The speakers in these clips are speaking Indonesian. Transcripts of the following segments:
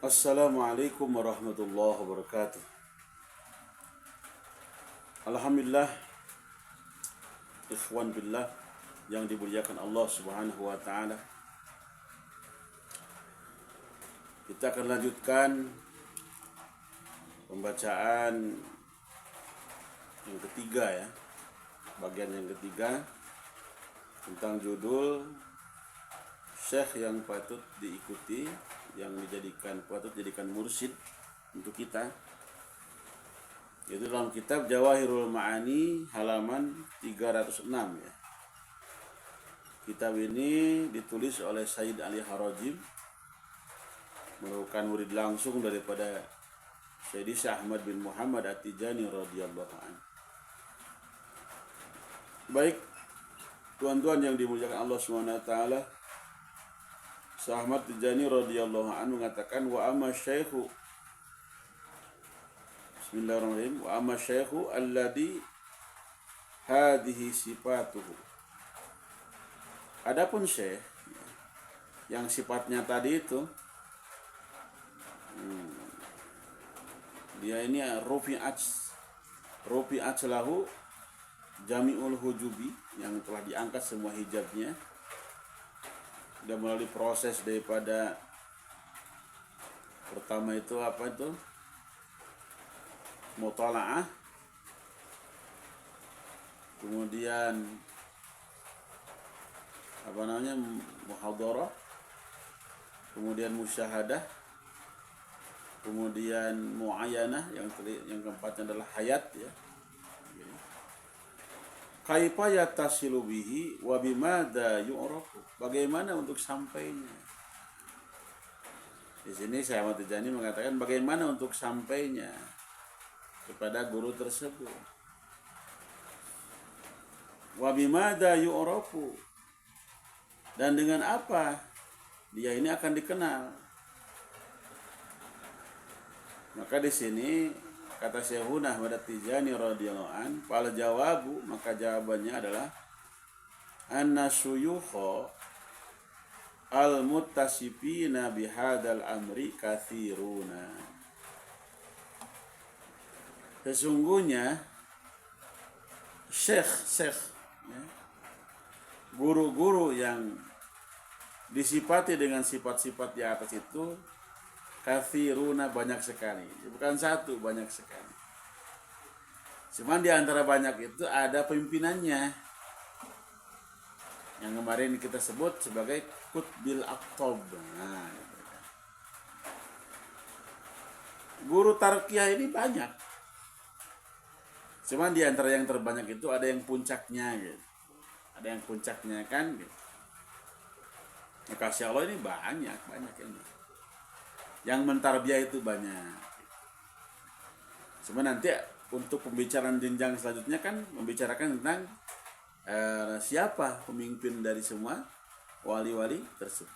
Assalamualaikum warahmatullahi wabarakatuh. Alhamdulillah, ikhwan billah yang dimuliakan Allah Subhanahu wa taala. Kita akan lanjutkan pembacaan yang ketiga ya. Bagian yang ketiga tentang judul Syekh yang patut diikuti, yang patut dijadikan mursyid untuk kita. Itu dalam kitab Jawahirul Ma'ani halaman 306 ya. Kitab ini ditulis oleh Sayyid Ali Harajim, merupakan murid langsung daripada Sayyidi Syekh Ahmad bin Muhammad At-Tijani radhiyallahu anhu. Baik, tuan-tuan yang dimuliakan Allah Subhanahu wa taala, Syekh Ahmad Tijani radhiyallahu anhu mengatakan wa amma syaikhu Bismillahirrahmanirrahim wa amma syaikhu alladhi hadhihi sifatuhu. Adapun syekh yang sifatnya tadi itu dia ini rufi'at lahu jami'ul hujubi, yang telah diangkat semua hijabnya. Sudah melalui proses daripada pertama itu mutala'ah, kemudian muhadarah, kemudian musyahadah, kemudian muayyanah, yang keempatnya adalah hayat ya. Kaifa yattasilu bihi wa bimada yu'rafu. Bagaimana untuk sampainya? Di sini Syekh Ahmad Tijani mengatakan bagaimana untuk sampainya kepada guru tersebut. Wa bimada yu'rafu. Dan dengan apa dia ini akan dikenal? Maka di sini kata Syekhuna Ahmad Tijani radhiyallahu an, fal jawabu, maka jawabannya adalah anna syuyukha al muttasifina bihadzal amri katsiruna. Sesungguhnya syekh ya, guru-guru yang disifati dengan sifat-sifat di atas itu katsiruna, banyak sekali. Bukan satu, banyak sekali. Cuman di antara banyak itu ada pimpinannya, yang kemarin kita sebut sebagai Qutbil Aqtab. Nah, guru tarqiyah ini banyak. Cuman di antara yang terbanyak itu ada yang puncaknya gitu. Ada yang puncaknya kan gitu. Ya, kasih Allah ini banyak ini. Yang mentarbiyah itu banyak. Cuma nanti untuk pembicaraan jenjang selanjutnya kan membicarakan tentang siapa pemimpin dari semua wali-wali tersebut.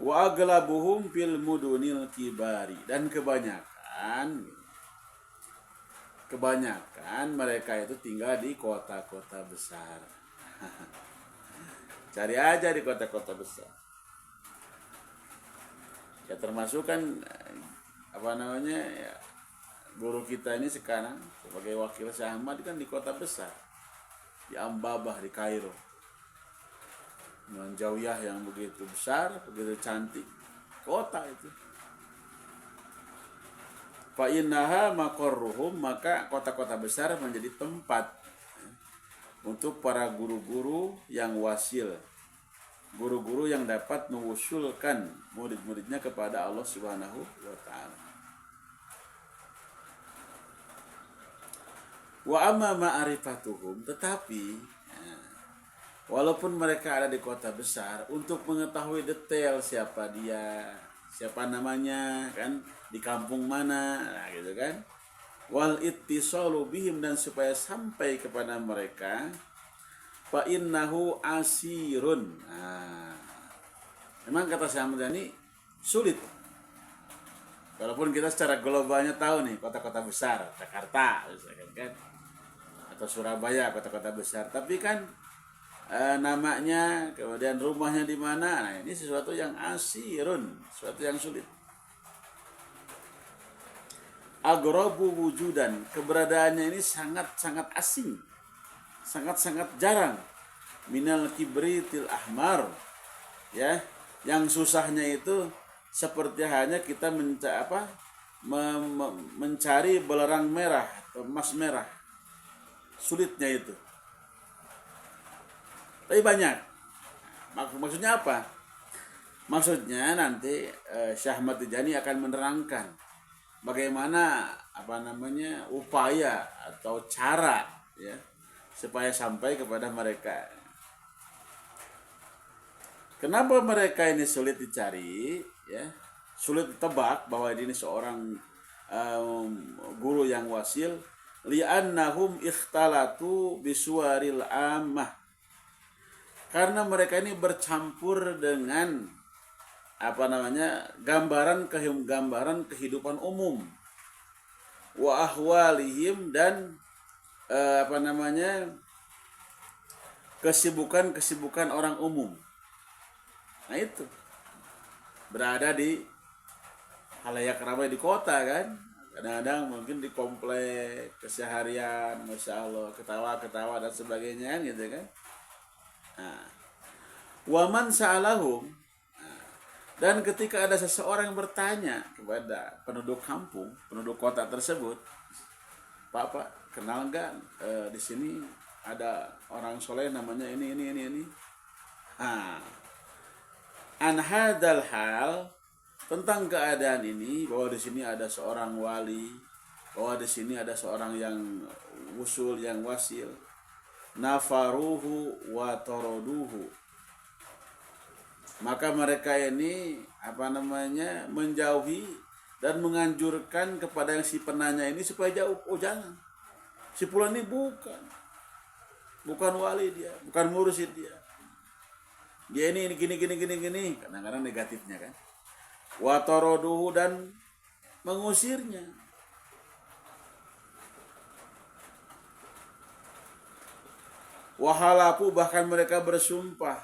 Wa aglabuhum fil mudunil kibari, dan kebanyakan mereka itu tinggal di kota-kota besar. Cari aja di kota-kota besar. Ya termasuk kan ya, guru kita ini sekarang sebagai wakil Syekh Ahmad kan di kota besar, di Ambabah, di Kairo, dengan Zawiyah yang begitu besar, begitu cantik kota itu. Fa innaha maqarruhum, maka kota-kota besar menjadi tempat untuk para guru-guru yang wasil, guru-guru yang dapat mengusulkan murid-muridnya kepada Allah Subhanahu wa taala. Wa amma ma'rifatuhum, tetapi walaupun mereka ada di kota besar, untuk mengetahui detail siapa dia, siapa namanya kan, di kampung mana, nah gitu kan. Wal ittisalu bihim, dan supaya sampai kepada mereka, fa innahu asirun. Nah, memang kata Syekh Ahmad ini sulit. Walaupun kita secara globalnya tahu nih kota-kota besar, Jakarta misalkan kan, atau Surabaya, kota-kota besar, tapi kan namanya, kemudian rumahnya di mana. Nah, ini sesuatu yang asirun, sesuatu yang sulit. Aghrabu wujudan, keberadaannya ini sangat-sangat asing, sangat-sangat jarang. Minal kibritil ahmar, ya, yang susahnya itu seperti hanya kita mencari belerang merah atau emas merah, sulitnya itu. Tapi banyak. Maksudnya apa? Maksudnya nanti Syekh Ahmad Tijani akan menerangkan bagaimana upaya atau cara, ya, supaya sampai kepada mereka. Kenapa mereka ini sulit dicari, ya, sulit ditebak bahwa ini seorang guru yang wasil? Li'annahum ikhtalatu bisuwaril ammah, karena mereka ini bercampur dengan gambaran kehidupan umum, wa ahwalihim, dan kesibukan orang umum. Nah, itu berada di halayak ramai di kota kan, kadang-kadang mungkin di komplek keseharian, masya Allah, ketawa-ketawa dan sebagainya gitu kan. Nah, waman sa'alahum, dan ketika ada seseorang yang bertanya kepada penduduk kampung, penduduk kota tersebut, Pak, kenal nggak di sini ada orang soleh namanya ini. An hadal hal, tentang keadaan ini, bahwa di sini ada seorang wali, bahwa di sini ada seorang yang wusul, yang wasil. Nafaruhu wa toroduhu, maka mereka ini menjauhi dan menganjurkan kepada yang si penanya ini supaya jauh. Oh, jangan, si fulan ini bukan wali, dia bukan mursyid, dia ini gini, kadang-kadang negatifnya kan. Wa toroduhu, dan mengusirnya. Wahalaku, bahkan mereka bersumpah,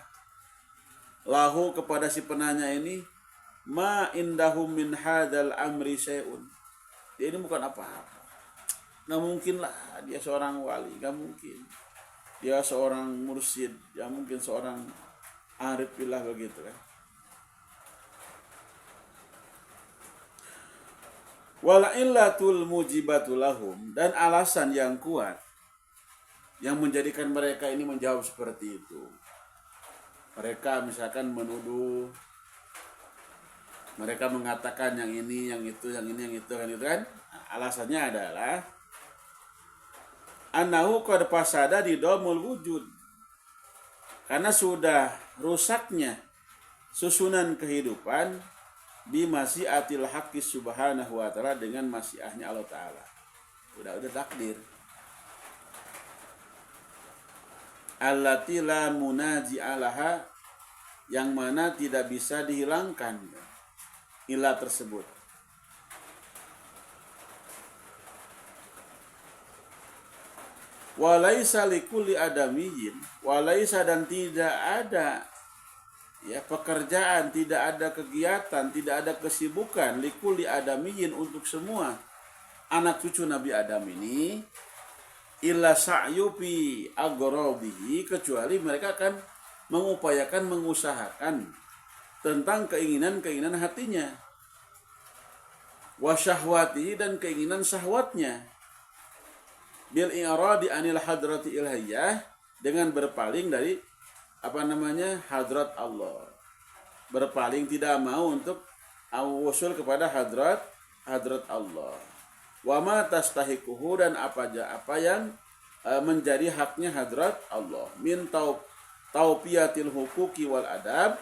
lahu, kepada si penanya ini, ma indahum min hadal amri syai'un, dia ini bukan apa-apa, nggak mungkin lah dia seorang wali, nggak mungkin dia seorang mursyid, ya mungkin seorang arif billah, begitu kan. Wala illatul mujibatul lahum, dan alasan yang kuat yang menjadikan mereka ini menjawab seperti itu. Mereka misalkan menuduh, mereka mengatakan yang ini, yang itu kan. Alasannya adalah annahu qad fasada didomul wujud, karena sudah rusaknya susunan kehidupan bi masyiatil haqqi subhanahu wa ta'ala, dengan masyiahnya Allah Ta'ala. Udah takdir. Allati la munaji alaha, yang mana tidak bisa dihilangkan ilah tersebut. Walaisa likulli adamiyyin, walaisa, dan tidak ada pekerjaan, tidak ada kegiatan, tidak ada kesibukan likulli adamiyyin, untuk semua anak cucu Nabi Adam ini, illa sa'yu fi aghrabihi, kecuali mereka akan mengusahakan tentang keinginan hatinya, wa syahwatihi, dan keinginan syahwatnya, bil i'radi anil hadrati ilahiyah, dengan berpaling dari hadrat Allah, berpaling, tidak mau untuk wusul kepada hadrat Allah. Wa ma tastahiquhu, dan apa yang menjadi haknya hadrat Allah, min taupiyatil huquqi wal adab,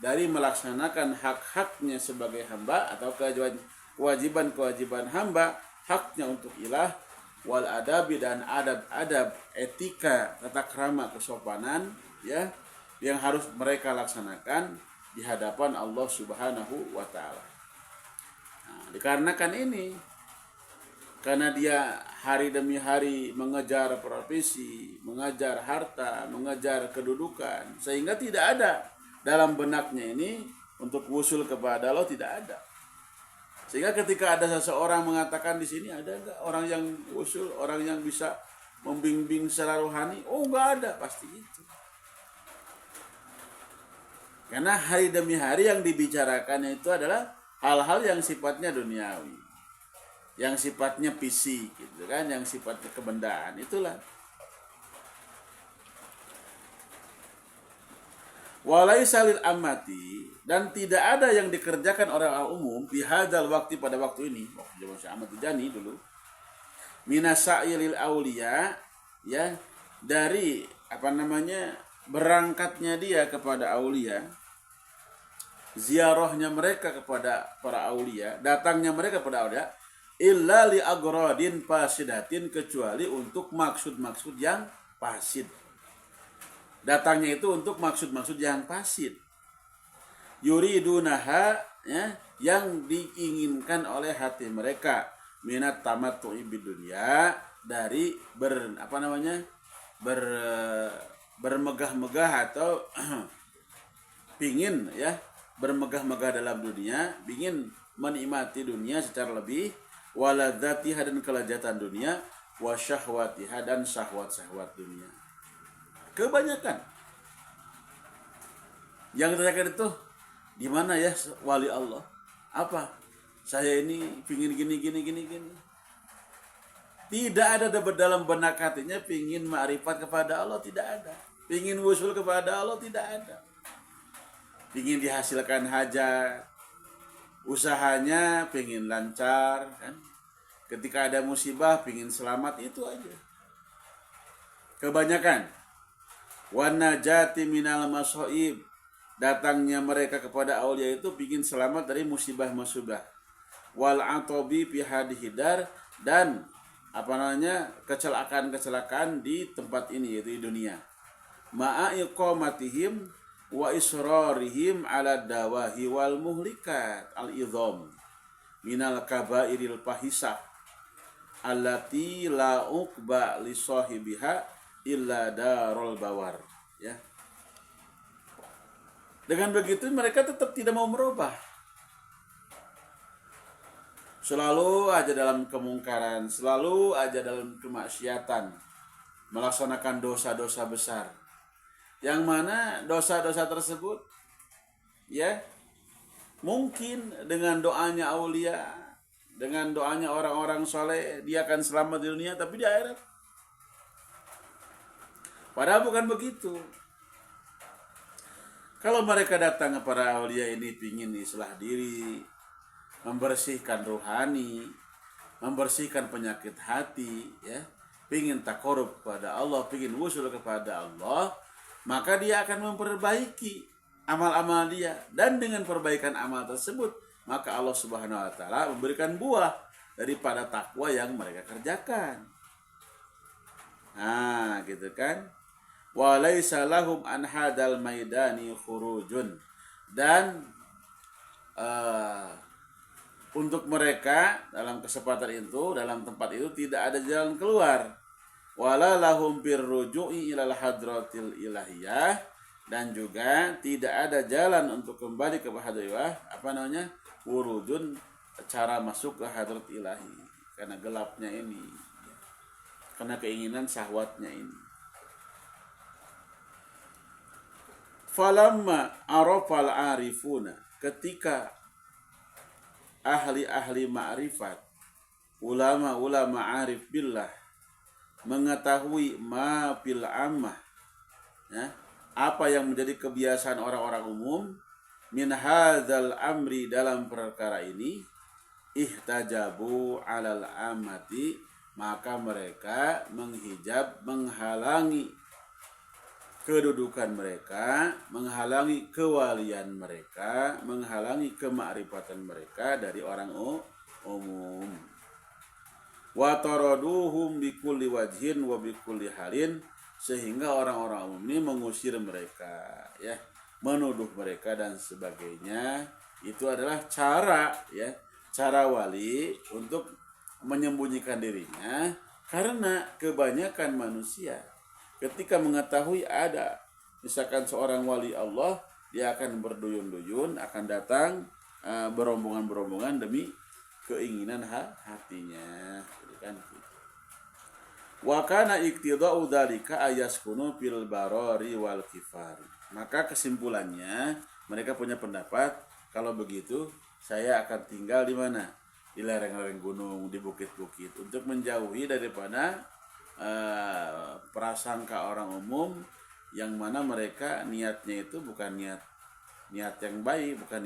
dari melaksanakan hak-haknya sebagai hamba, atau kewajiban hamba, haknya untuk ilah, wal adabi, dan adab etika, tata krama, kesopanan, ya, yang harus mereka laksanakan di hadapan Allah Subhanahu wa ta'ala. Nah, dikarenakan ini, karena dia hari demi hari mengejar profesi, mengejar harta, mengejar kedudukan, sehingga tidak ada dalam benaknya ini untuk wusul kepada Allah, tidak ada. Sehingga ketika ada seseorang mengatakan di sini ada enggak orang yang wusul, orang yang bisa membimbing secara rohani? Oh, enggak ada, pasti itu. Karena hari demi hari yang dibicarakannya itu adalah hal-hal yang sifatnya duniawi, yang sifatnya fisik, gitu kan, yang sifatnya kebendaan, itulah. Walaisa lil amati, dan tidak ada yang dikerjakan orang umum bihadal waktu, pada waktu ini, waktu zaman Syekh Ahmad Tijani dulu, minasa'ilil aulia, ya, dari berangkatnya dia kepada aulia, ziarahnya mereka kepada para aulia, datangnya mereka kepada aulia, illa li agradin fasidatin, kecuali untuk maksud-maksud yang fasid. Datangnya itu untuk maksud-maksud yang fasid. Yuridunaha, ya, yang diinginkan oleh hati mereka, minat tamattu'i bidunya, dari bermegah-megah atau pingin, ya, bermegah-megah dalam dunia, ingin menikmati dunia secara lebih, waladzatiha, dan kelezatan dunia, wasyahwatiha, dan syahwat-syahwat dunia. Kebanyakan yang ditanyakan itu, di mana ya wali Allah? Apa? Saya ini pingin gini. Tidak ada dalam benak hatinya pingin ma'rifat kepada Allah, tidak ada. Pingin wusul kepada Allah, tidak ada. Pingin dihasilkan hajat, usahanya pingin lancar, kan? Ketika ada musibah pingin selamat, itu aja. Kebanyakan. Wanajati minal masoib, datangnya mereka kepada aulia itu pingin selamat dari musibah-musibah. Wal atobi pihadihidar, dan kecelakaan-kecelakaan di tempat ini, yaitu di dunia. Ma'iqamatihim wa israrihim ala dawahi wal muhlikat al-idham minal kabairil fahisah allati la uqba li sahibiha illa darul bawar, ya. Dengan begitu mereka tetap tidak mau merubah. Selalu aja dalam kemungkaran, selalu aja dalam kemaksiatan, melaksanakan dosa-dosa besar. Yang mana dosa-dosa tersebut, ya, mungkin dengan doanya aulia, dengan doanya orang-orang soleh, dia akan selamat di dunia, tapi di akhirat padahal bukan begitu. Kalau mereka datang kepada aulia ini pingin islah diri, membersihkan rohani, membersihkan penyakit hati, ya, pingin takorub kepada Allah, pingin wusul kepada Allah, maka dia akan memperbaiki amal-amal dia, dan dengan perbaikan amal tersebut maka Allah Subhanahu wa taala memberikan buah daripada takwa yang mereka kerjakan. Nah, gitu kan? Walaysa lahum an hadal maidani khurujun, dan untuk mereka dalam kesempatan itu, dalam tempat itu tidak ada jalan keluar. Wala lahum birruju'i ilal hadratil ilahiyah, dan juga tidak ada jalan untuk kembali ke hadrat wurujun, cara masuk ke hadrat ilahi, karena gelapnya ini, karena keinginan syahwatnya ini. Falamma arafal arifuna, ketika ahli-ahli ma'rifat, ulama-ulama arif billah, mengetahui ma fil ammah, ya, apa yang menjadi kebiasaan orang-orang umum, min hadzal amri, dalam perkara ini, ihtajabu alal amati, maka mereka menghijab, menghalangi kedudukan mereka, menghalangi kewalian mereka, menghalangi kemakrifatan mereka dari orang umum. Wa taraduhum bikulli wajhin wa bikulli halin, sehingga orang-orang umum ini mengusir mereka, ya, menuduh mereka dan sebagainya. Itu adalah cara, ya, cara wali untuk menyembunyikan dirinya, karena kebanyakan manusia ketika mengetahui ada misalkan seorang wali Allah, dia akan berduyun-duyun, akan datang berombongan-berombongan demi keinginan hatinya, gitu kan. Wa kana iqtida'u dzalika ayaskunu fil barari wal kifari. Maka kesimpulannya mereka punya pendapat, kalau begitu saya akan tinggal di mana? Di lereng-lereng gunung, di bukit-bukit, untuk menjauhi daripada prasangka orang umum yang mana mereka niatnya itu bukan niat yang baik, bukan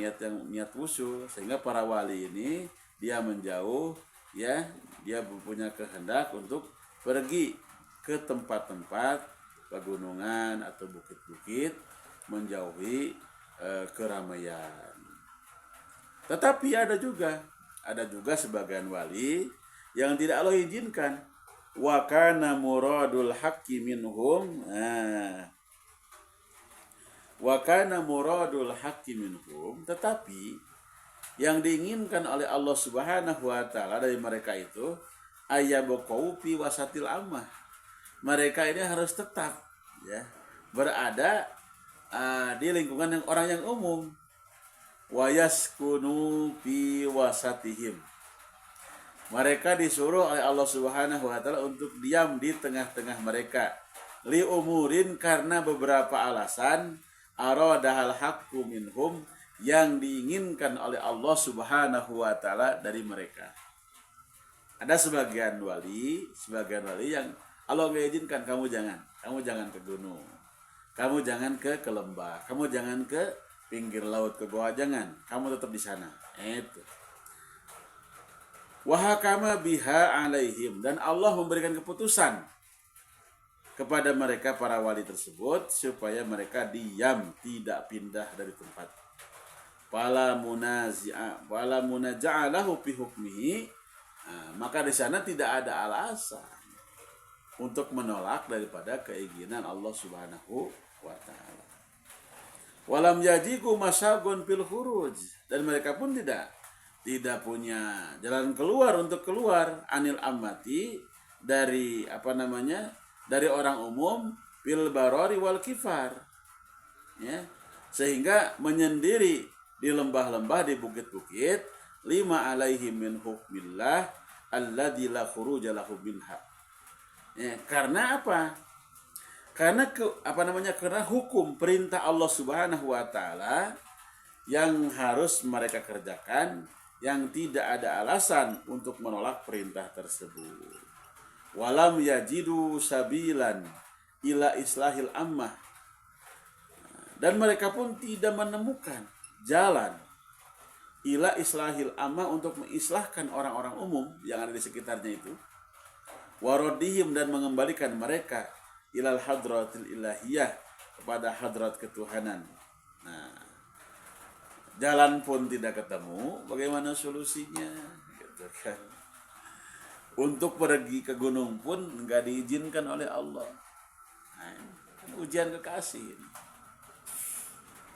niat musuh, sehingga para wali ini dia menjauh, ya, dia punya kehendak untuk pergi ke tempat-tempat pegunungan atau bukit-bukit, menjauhi keramaian. Tetapi ada juga sebagian wali yang tidak Allah izinkan. Wa kana muradul haqqi minhum. Wa kana muradul haqqi minhum, tetapi yang diinginkan oleh Allah Subhanahu wa taala dari mereka itu ayyabqau fi wasatil ammah. Mereka ini harus tetap, ya, berada di lingkungan yang orang yang umum. Wa yaskunu fi wasatihim. Mereka disuruh oleh Allah Subhanahu wa taala untuk diam di tengah-tengah mereka. Li umurin, karena beberapa alasan, aradahal haqqu minhum, yang diinginkan oleh Allah Subhanahu wa taala dari mereka. Ada sebagian wali yang Allah nggak izinkan, kamu jangan ke gunung, kamu jangan ke lembah, kamu jangan ke pinggir laut, ke goa, jangan, kamu tetap di sana. Itu. Wa hakama biha alaihim, dan Allah memberikan keputusan kepada mereka para wali tersebut supaya mereka diam, tidak pindah dari tempat. Fala munaja'alahu fi hukmihi. Maka di sana tidak ada alasan untuk menolak daripada keinginan Allah Subhanahu wa taala. Walam yajiku masyagun fil khuruj, dan mereka pun tidak punya jalan keluar untuk keluar anil ammati, dari dari orang umum, fil barari wal kifar, ya, sehingga menyendiri di lembah-lembah, di bukit-bukit, lima alaihim min hukmillah alladzi la khuruja lahu minha. Ya, karena apa? Karena karena hukum perintah Allah Subhanahu wa taala yang harus mereka kerjakan, yang tidak ada alasan untuk menolak perintah tersebut. Walam yajidu sabilan ila islahil ammah, dan mereka pun tidak menemukan jalan ila islahil ammah, untuk mengislahkan orang-orang umum yang ada di sekitarnya itu. Waradihim, dan mengembalikan mereka ilal hadratil ilahiyah, kepada hadrat ketuhanan. Nah, jalan pun tidak ketemu, bagaimana solusinya, gitu kan. Untuk pergi ke gunung pun nggak diizinkan oleh Allah. Nah, kan ujian kekasih.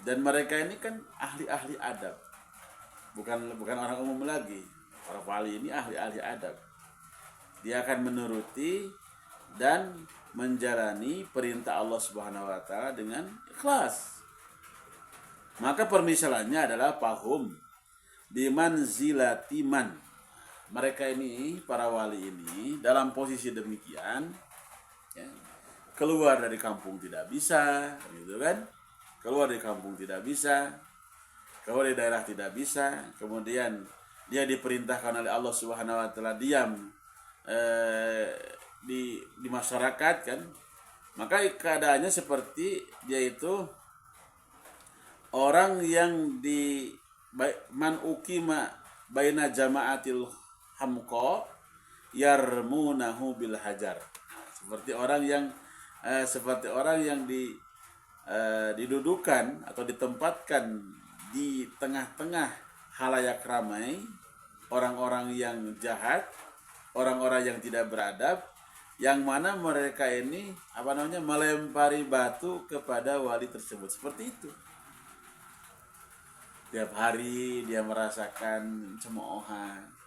Dan mereka ini kan ahli-ahli adab, bukan orang umum lagi. Para wali ini ahli-ahli adab. Dia akan menuruti dan menjalani perintah Allah Subhanahu wa taala dengan ikhlas. Maka permisalannya adalah pahum bimanzilatiman. Mereka ini, para wali ini, dalam posisi demikian, ya, keluar dari kampung tidak bisa, gitu kan? Keluar dari kampung tidak bisa, keluar dari daerah tidak bisa, kemudian dia diperintahkan oleh Allah Subhanahu wa taala diam di masyarakat, kan. Maka keadaannya seperti dia itu orang yang di man ukima baina jama'atil hamqa yarmunahu bil hajar. Seperti orang yang didudukan atau ditempatkan di tengah-tengah halayak ramai, orang-orang yang jahat, orang-orang yang tidak beradab, yang mana mereka ini melempari batu kepada wali tersebut. Seperti itu. Tiap hari dia merasakan cemoohan.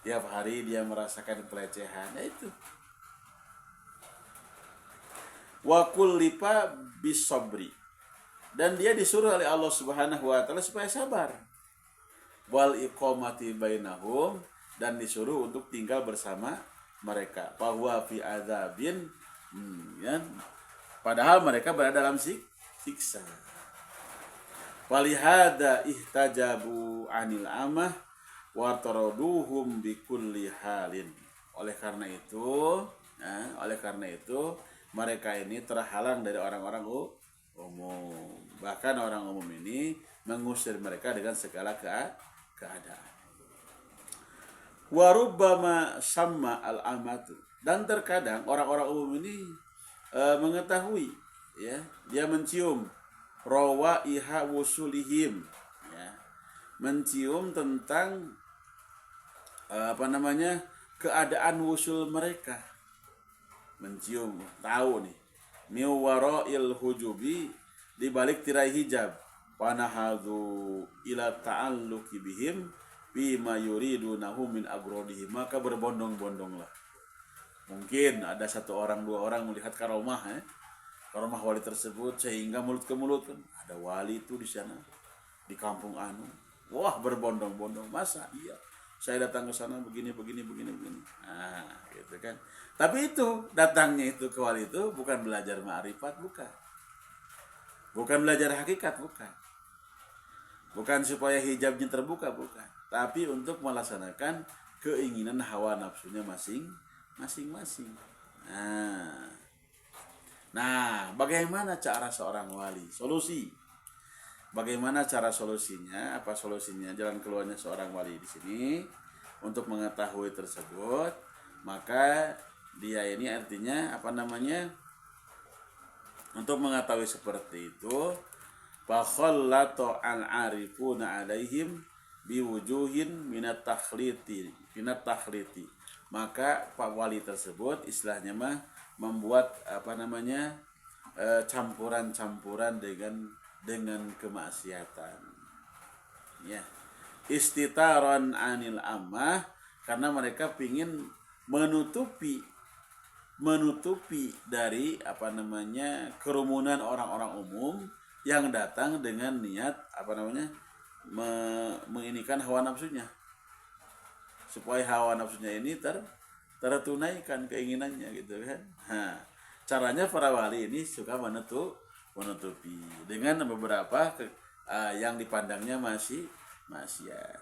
Tiap hari dia merasakan pelecehan. Ya itu. Wa kullifa bisobri. Dan dia disuruh oleh Allah Subhanahu wa taala supaya sabar. Wal iqamati bainahum, dan disuruh untuk tinggal bersama mereka. Bahwa fi adzabin, ya. Padahal mereka berada dalam siksa. Walihada ihtajabu anil amah wa taraduhum bikulli halin. Oleh karena itu mereka ini terhalang dari orang-orang umum. Bahkan orang umum ini mengusir mereka dengan segala keadaan. Warubbama sama al-amatu, dan terkadang orang-orang umum ini mengetahui, ya, dia mencium rawaiha wusulihim, ya, mencium tentang keadaan wusul mereka, mencium, tahu nih, miwarail hujubi, di balik tirai hijab, panahadu ila ta'alluqi bihim bima yuridunahu min agrodihim, maka berbondong-bondonglah. Mungkin ada satu orang dua orang melihat karomah wali tersebut, sehingga mulut ke mulut kan, ada wali itu di sana di kampung anu, wah berbondong-bondong, masa iya saya datang ke sana begini. Nah, gitu kan. Tapi itu datangnya itu ke wali itu bukan belajar ma'rifat, bukan belajar hakikat, bukan supaya hijabnya terbuka, bukan, tapi untuk melaksanakan keinginan hawa nafsunya masing-masing. Nah, bagaimana cara seorang wali? Bagaimana cara solusinya? Apa solusinya? Jalan keluarnya seorang wali di sini untuk mengetahui tersebut, maka dia ini artinya untuk mengetahui seperti itu, fakhallatu al-arifuna alaihim biwujuhin minat takhliti. Maka Pak Wali tersebut istilahnya membuat campuran-campuran dengan kemaksiatan, ya, istitaron anil ammah, karena mereka pingin menutupi dari kerumunan orang-orang umum yang datang dengan niat menginikan hawa nafsunya, supaya hawa nafsunya ini tertunaikan keinginannya, gitu kan. Caranya para wali ini suka menutupi dengan beberapa yang dipandangnya maksiat.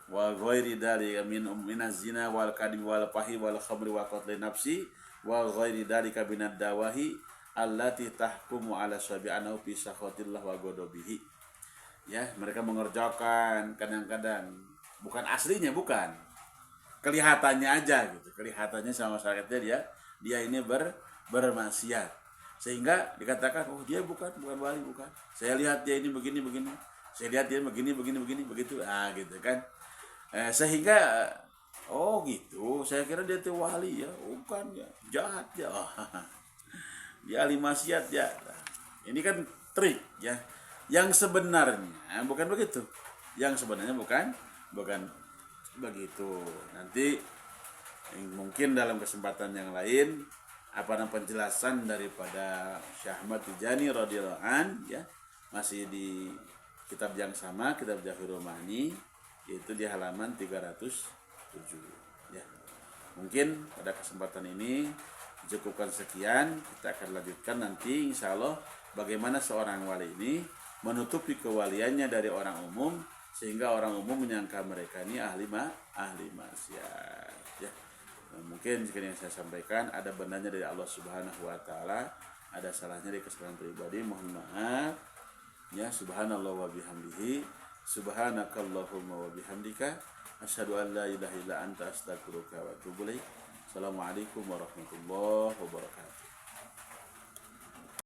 Wa ghairi dzalika min zina wal kadhib wal fahi wal khamri wa qatl nafsi wa ghairi dzalika minad dawahi allati tahkumu ala sabi'anahu fi sakhatillah wa ghadabihi. Ya, mereka mengerjakan kadang-kadang bukan aslinya, bukan. Kelihatannya aja gitu. Kelihatannya sama masyarakatnya dia ini bermaksiat. Sehingga dikatakan, oh dia bukan wali, bukan. Saya lihat dia ini begini. Saya lihat dia begini begitu. Gitu kan. Sehingga gitu. Saya kira dia itu wali ya, bukan ya. Jahat ya. Dia ahli maksiat ya. Ini kan trik ya. Yang sebenarnya bukan begitu. Yang sebenarnya bukan begitu. Nanti mungkin dalam kesempatan yang lain penjelasan daripada Syekh Ahmad Tijani radhiyallahu an, ya, masih di kitab yang sama, kitab Jawahirul Ma'ani, yaitu di halaman 307, ya. Mungkin pada kesempatan ini cukupkan sekian, kita akan lanjutkan nanti insyaallah bagaimana seorang wali ini menutupi kewaliannya dari orang umum, sehingga orang umum menyangka mereka ini ahli maksiat, ya. Mungkin jika yang saya sampaikan ada benarnya dari Allah Subhanahu wa taala, ada salahnya dari kesalahan pribadi, mohon maaf. Ya, subhanallah wa bihamdihi, subhanakallahumma wa bihamdika, asyhadu an la ilaha illa anta astaghfiruka wa atubu ilaik. Assalamualaikum warahmatullahi wabarakatuh.